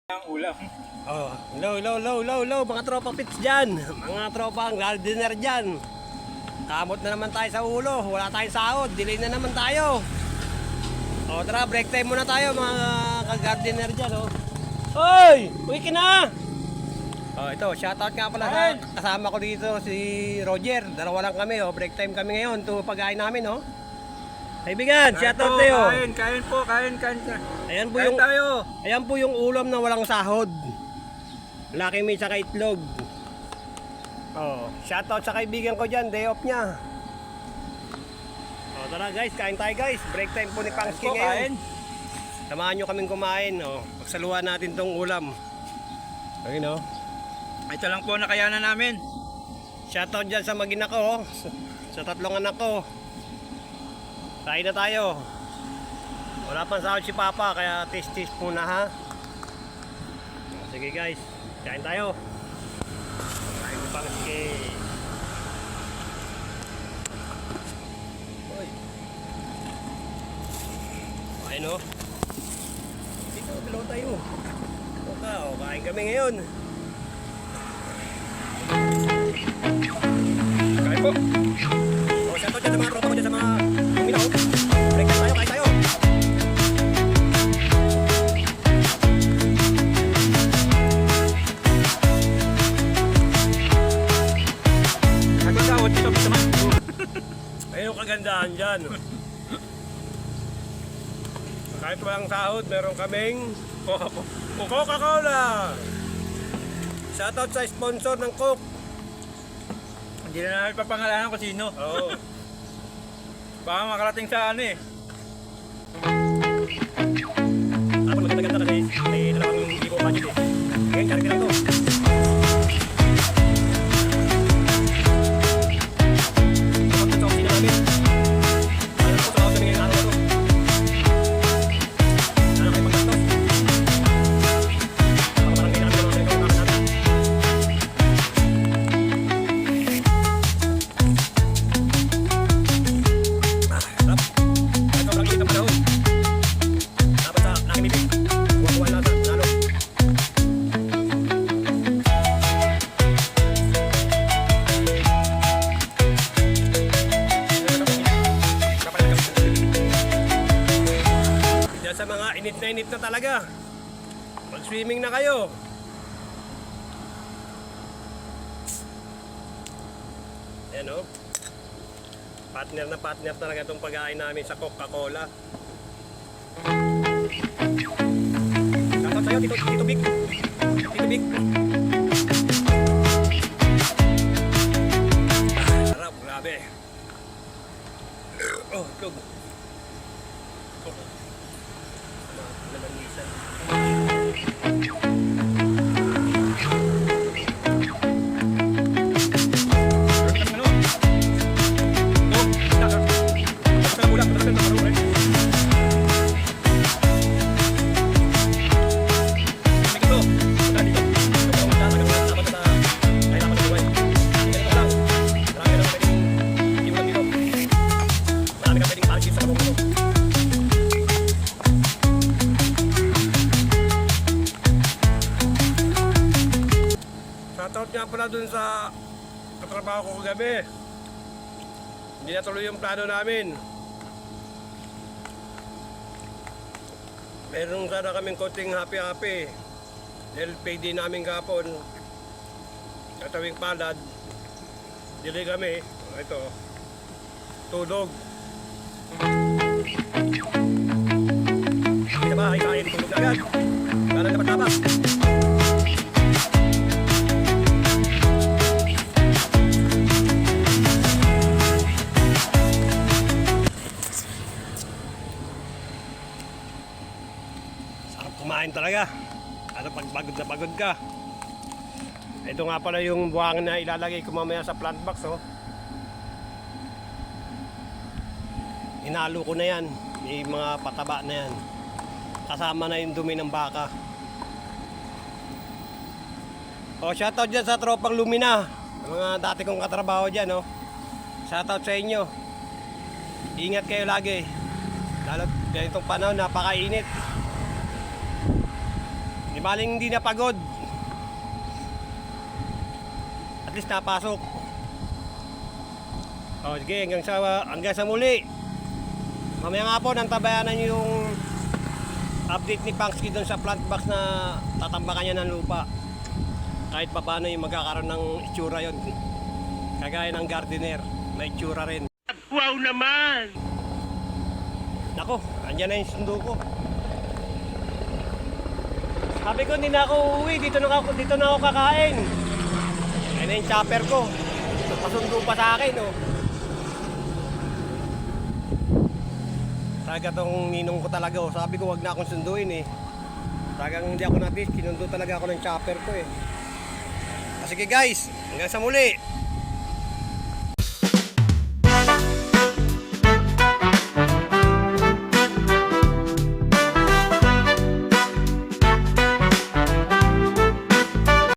Ang ulam. Oh, hello, mga tropa pits dyan. Mga tropa gardener dyan. Kamot na naman tayo sa ulo. Wala tayong sahod. Delay na naman tayo. O tara, break time muna tayo mga ka-gardener dyan. Oh. Hoy! Uwi ka na! Oh, ito, shoutout nga pala sa kasama ko dito si Roger. Dalawa lang kami. Oh. Break time kami ngayon. Ito pagkain namin. Oh. Kaibigan, shoutout tayo. Kain po. Ayan po Kain yung tayo. Ayan po yung ulam na walang sahod. Laki may saka itlog. Oh, shoutout sa kaibigan ko diyan, day off niya. Oh, tara guys, kain tayo guys. Break time po ni Pangski ngayon. Samahan niyo kaming kumain, oh. Pagsaluhan natin tong ulam. Ayun oh. Ito lang po nakayanan namin. Shoutout diyan sa mag-ina ko, oh. Sa tatlong anak ko. Kain na tayo. Wala pang sahod si Papa, kaya tis-tis muna ha. Sige guys, kain tayo. Kain ni Pangski. Hoy. Kain o. Dito, bilaw tayo. Kain kami ngayon. Kain po. Shoutout dyan sa mga tropa ko dyan sa mga uminaw. Break time tayo, kain tayo. Ayun yung kagandahan dyan. Kahit walang sahod, meron kaming Coca-Cola. Shoutout sa sponsor ng Coke. Hindi na namin papangalanan kung sino. Oo. Baka makarating sa ano eh. Ako maganda-ganda kasi may dalawang hindi ko budget eh. Ngayon, charity lang to. Kapag sa opisina namin, alam ko sa kami ngayon araw na to. Ano kayo maggastos? Baka parang kailangan naman kayo kakakas natin. Sarap. Ito lang init ang panahon. Dapat sa nakimibig. Kuha-kuha lasa. Lalo. Diyan sa mga init na talaga. Mag-swimming na kayo. Ayan o. Partner na partner talaga itong pag-ain namin sa Coca-Cola. Shoutout sa'yo, Tito Big. Tito Big. Sarap, grabe. Oh, itlog. Nalanisan. Shoutout nga pala dun sa katrabaho ko kagabi. Hindi natuloy yung plano namin. Meron sana kaming konting happy-happy. Dahil payday namin kapon. Katawing palad. Dili kami. Ito. Tulog. Hindi na ba? Kain. Tulog na agad. Kala na matapa. Kumain talaga. Ano pag pagod ka. Ito nga pala yung buwangin na ilalagay ko mamaya sa plant box oh. Inalo ko na yan. May mga pataba na yan. Kasama na yung dumi ng baka. Oh, shoutout dyan sa tropang Lumina. Mga dati kong katrabaho dyan oh. Shoutout sa inyo. Ingat kayo lagi. Lalo ganitong panahon, napakainit. Di maling hindi napagod. At least napasok. O sige, hanggang sa muli. Mamaya nga po, nantabayanan nyo yung update ni Pangsky doon sa plant box na tatambakan niya ng lupa. Kahit pa paano yung magkakaroon ng itsura yon. Kagaya ng gardener, may itsura rin. Wow naman! Nako, andyan na yung sundo ko. Sabi ko hindi na ako uuwi, dito na ako kakain. Ayun na yung chopper ko. Pasundo pa sa akin, oh. Talaga tong ninong ko talaga, oh. Sabi ko wag na akong sunduin, eh. Talagang hindi ako nabis, kinundo talaga ako ng chopper ko, eh. Sige guys, hanggang sa muli.